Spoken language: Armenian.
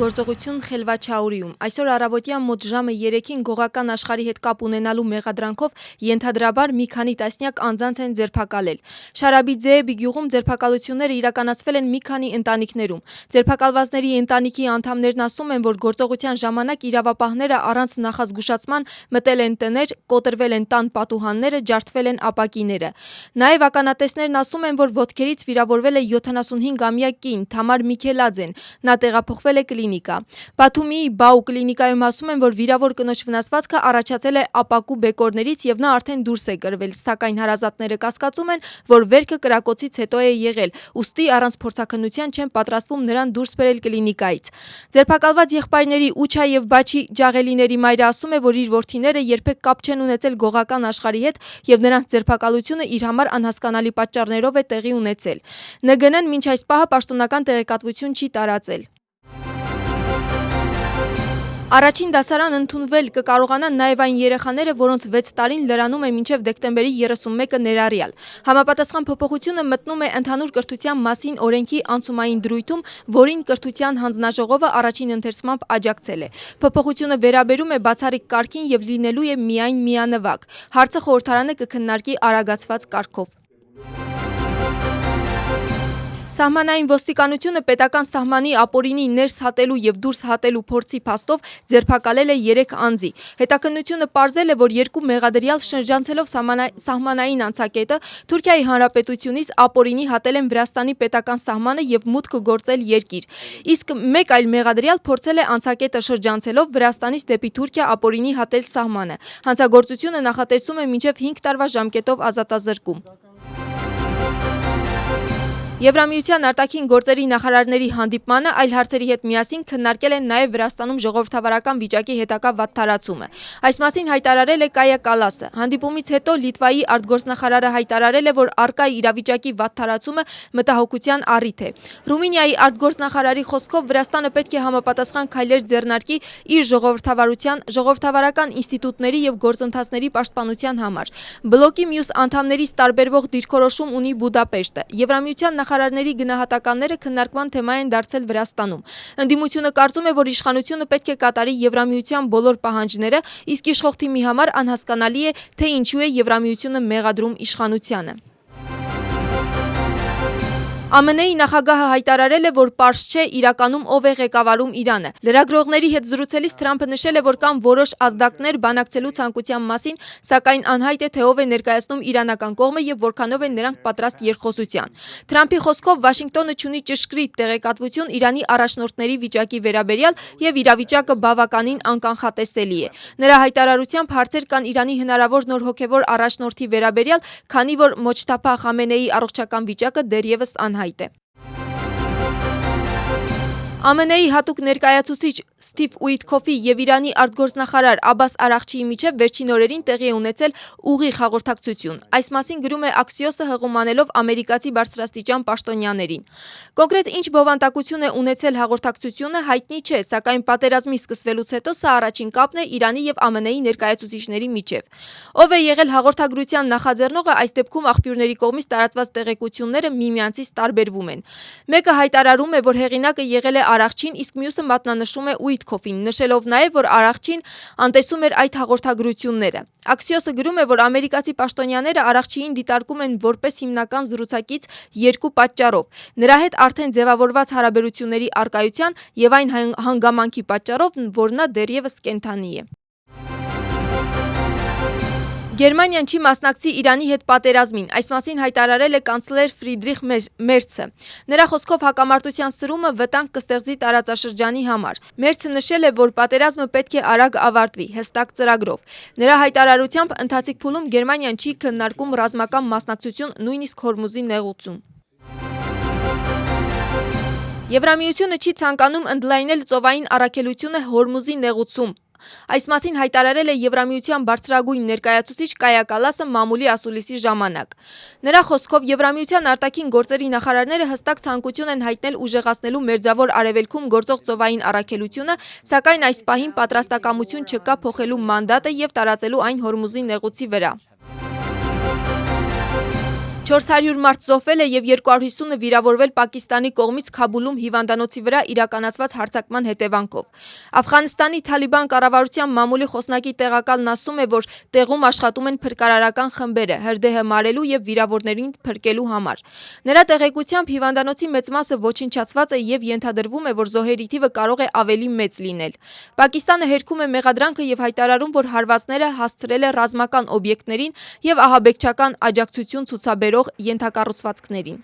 գործողություն Խելվաչաուրիում։ Այսօր առավոտյան մոտ ժամը 3-ին գողական աշխարհի հետ կապ ունենալու մեղադրանքով ենթադրաբար մի քանի տասնյակ անձանց են ձերբակալել։ Շարաբիձեեբի գյուղում ձերբակալությունները իրականացվել են մի քանի ընտանիքներում։ Ձերբակալվածների ընտանիքի անդամներն ասում են, որ գործողության ժամանակ իրավապահները առանց նախազգուշացման մտել են տներ, կոտրվել են տան պատուհանները, ջարդվել են ապակիները։ Նաև ականատեսներն ասում են, որ ոտքերից վիրավորվել է 75-ամյա կին Թամար Միքելաձեն։ Նա տեղափոխվել է կլինիկա։ Բաթումիի Բաու կլինիկայում ասում են, որ վիրավոր կնոջ վնասվածքը առաջացել է ապակու բեկորներից եւ նա արդեն դուրս է կրվել, սակայն հարազատները կասկածում են, որ վերքը կրակոցից հետո է եղել, ուստի առանց փորձաքննության չեն պատրաստվում նրան դուրս բերել կլինիկայից։ Ձերբակալված եղբայրների Ուչա եւ Բաչի Ջաղելիների մայրը ասում է, որ իր որդիները երբեք կապ չեն ունեցել գողական աշխարհի հետ եւ նրանց ձերբակալությունը իր համար անհասկանալի պատճառներով է տեղի ունեցել։ ՆԳՆ-ն մինչ այս պահը պաշտոնական տեղեկատվություն չի տարածել։ Առաջին դասարան ընդունվել կկարողանան նաև այն երեխաները, որոնց 6 տարին լրանում է մինչև դեկտեմբերի 31-ը ներառյալ։ Համապատասխան փոփոխությունը մտնում է ընդհանուր կրթության մասին օրենքի անցումային դրույթում, որին կրթության հանձնաժողովը առաջին ընթերցմամբ աջակցել է։ Փոփոխությունը վերաբերում է բացառիկ կարգին եւ լինելու է միայն միանվագ։ Հարցը խորհրդարանը կքննարկի արագացված կարգով։ Սահմանային ոստիկանությունը պետական սահմանի ապօրինի ներս հատելու եւ դուրս հատելու փորձի փաստով ձերբակալել է 3 անձի։ Հետաքննությունը պարզել է, որ 2 մեղադրյալ շրջանցելով սահմանային անցակետը Թուրքիայի Հանրապետությունից ապօրինի հատել են Վրաստանի պետական սահմանը եւ մուտք գործել երկիր։ Իսկ 1 այլ մեղադրյալ փորձել է անցակետը շրջանցելով Վրաստանից դեպի Թուրքիա ապօրինի հատել սահմանը։ Հանցագործությունը նախատեսում է մինչև 5 տարվա ժամկետով ազատազրկում։ Եվրամիության արտաքին գործերի նախարարների հանդիպմանը այլ հարցերի հետ միասին քննարկել են նաև Վրաստանում ժողովրդավարական վիճակի հետագա վատթարացումը։ Այս մասին հայտարարել է Կայա Կալասը։ Հանդիպումից հետո Լիտվայի արտգործնախարարը հայտարարել է, որ առկա իրավիճակի վատթարացումը մտահոգության առիթ է։ Ռումինիայի արտգործնախարարի խոսքով Վրաստանը պետք է համապատասխան քայլեր ձեռնարկի իր ժողովրդավարության, ժողովրդավարական ինստիտուտների եւ գործընթացների պաշտպանության համար։ Բլոկի մյուս անդամներից տարբերվող դիրքորոշում ունի Բուդապեշտը։ Եվրամիության նախարարների գնահատականները քննարկման թեմա են դարձել Վրաստանում։ Ընդդիմությունը կարծում է, որ իշխանությունը պետք է կատարի Եվրամիության բոլոր պահանջները, իսկ իշխող թիմի համար անհասկանալի է, թե ինչու է Եվրամիությունը մեղադրում իշխանությանը։ ԱՄՆ-ի նախագահը հայտարարել է, որ պարզ չէ իրականում ով է ղեկավարում Իրանը։ Լրագրողների հետ զրուցելիս Թրամփը նշել է, որ կան որոշ ազդակներ բանակցելու ցանկության մասին, սակայն անհայտ է, թե ով է ներկայացնում իրանական կողմը եւ որքանով են նրանք պատրաստ երկխոսության։ Թրամփի խոսքով Վաշինգտոնը չունի ճշգրիտ տեղեկատվություն Իրանի առաջնորդների վիճակի վերաբերյալ եւ իրավիճակը բավականին անկանխատեսելի է։ Նրա հայտարարությամբ հարցեր կան Իրանի հնարավոր նոր հոգեվոր առաջնորդի վերաբերյալ, քանի որ Մոջթաբա Խամենեիի առողջական վիճակը դեռևս անհայտ է։ ԱՄՆ-ի հատուկ ներկայացուցիչ Սթիվ Ուիթքոֆի եւ Իրանի արտգործնախարար Աբբաս Արաղչիի միջև վերջին օրերին տեղի է ունեցել ուղիղ հաղորդակցություն։ Այս մասին գրում է Axios-ը հղումանելով ամերիկացի բարձրաստիճան պաշտոնյաներին։ Կոնկրետ ինչ բովանդակություն է ունեցել հաղորդակցությունը հայտնի չէ, սակայն պատերազմի սկսվելուց հետո սա առաջին կապն է Իրանի եւ ԱՄՆ-ի ներկայացուցիչների միջև։ Ով է եղել հաղորդագրության նախաձեռնողը, այս դեպքում աղբյուրների կողմից տարածված տեղեկությունները միմյանցից տարբերվում են։ Մեկը հայտարարում է, որ հեղինակը եղել է Արաղչին, իսկ մյուսը մատնանշում է Ուիթքոֆին, նշելով նաև, որ Արաղչին անտեսում էր այդ հաղորդագրությունները։ Axios-ը գրում է, որ ամերիկացի պաշտոնյաները Արաղչիին դիտարկում են որպես հիմնական զրուցակից 2 պատճառով։ Նրա հետ արդեն ձևավորված հարաբերությունների առկայության եւ այն հանգամանքի պատճառով, որ նա դեռևս կենդանի է։ Գերմանիան չի մասնակցի Իրանի հետ պատերազմին, այս մասին հայտարարել է կանցլեր Ֆրիդրիխ Մերցը։ Նրա խոսքով հակամարտության սրումը վտանգ կստեղծի տարածաշրջանի համար։ Մերցը նշել է, որ պատերազմը պետք է արագ ավարտվի, հստակ ծրագրով։ Նրա հայտարարությամբ ընթացիկ փուլում Գերմանիան չի քննարկում ռազմական մասնակցություն, նույնիսկ Հորմուզի նեղուցում։ Եվրամիությունը չի ցանկանում ընդլայնել ծովային առաքելությունը Հորմուզի նեղուցում։ Այս մասին հայտարարել է Եվրամիության բարձրագույն ներկայացուցիչ Կայա Կալասը մամուլի ասուլիսի ժամանակ։ Նրա խոսքով Եվրամիության արտաքին գործերի նախարարները հստակ ցանկություն են հայտնել ուժեղացնելու Մերձավոր Արևելքում գործող ծովային առաքելությունը, սակայն այս պահին պատրաստակամություն չկա փոխելու մանդատը եւ տարածելու այն Հորմուզի նեղուցի վրա։ 400 մարդ զոհվել է եւ 250-ը վիրավորվել Պակիստանի կողմից Քաբուլում հիվանդանոցի վրա իրականացված հարձակման հետևանքով։ Աֆղանստանի Թալիբան կառավարության մամուլի խոսնակի տեղակալն ասում է, որ տեղում աշխատում են փրկարարական խմբերը հրդեհը մարելու եւ վիրավորներին փրկելու համար։ Նրա տեղեկությամբ հիվանդանոցի մեծ մասը ոչնչացված է եւ ենթադրվում է, որ զոհերի թիվը կարող է ավելի մեծ լինել։ Պակիստանը հերքում է մեղադրանքը եւ հայտարարում, որ հարվածները հասցրել է ռազմական օբյեկտներին եւ ահաբեկչական աջակցություն ցուցաբերող ենթակառուցվածքներին։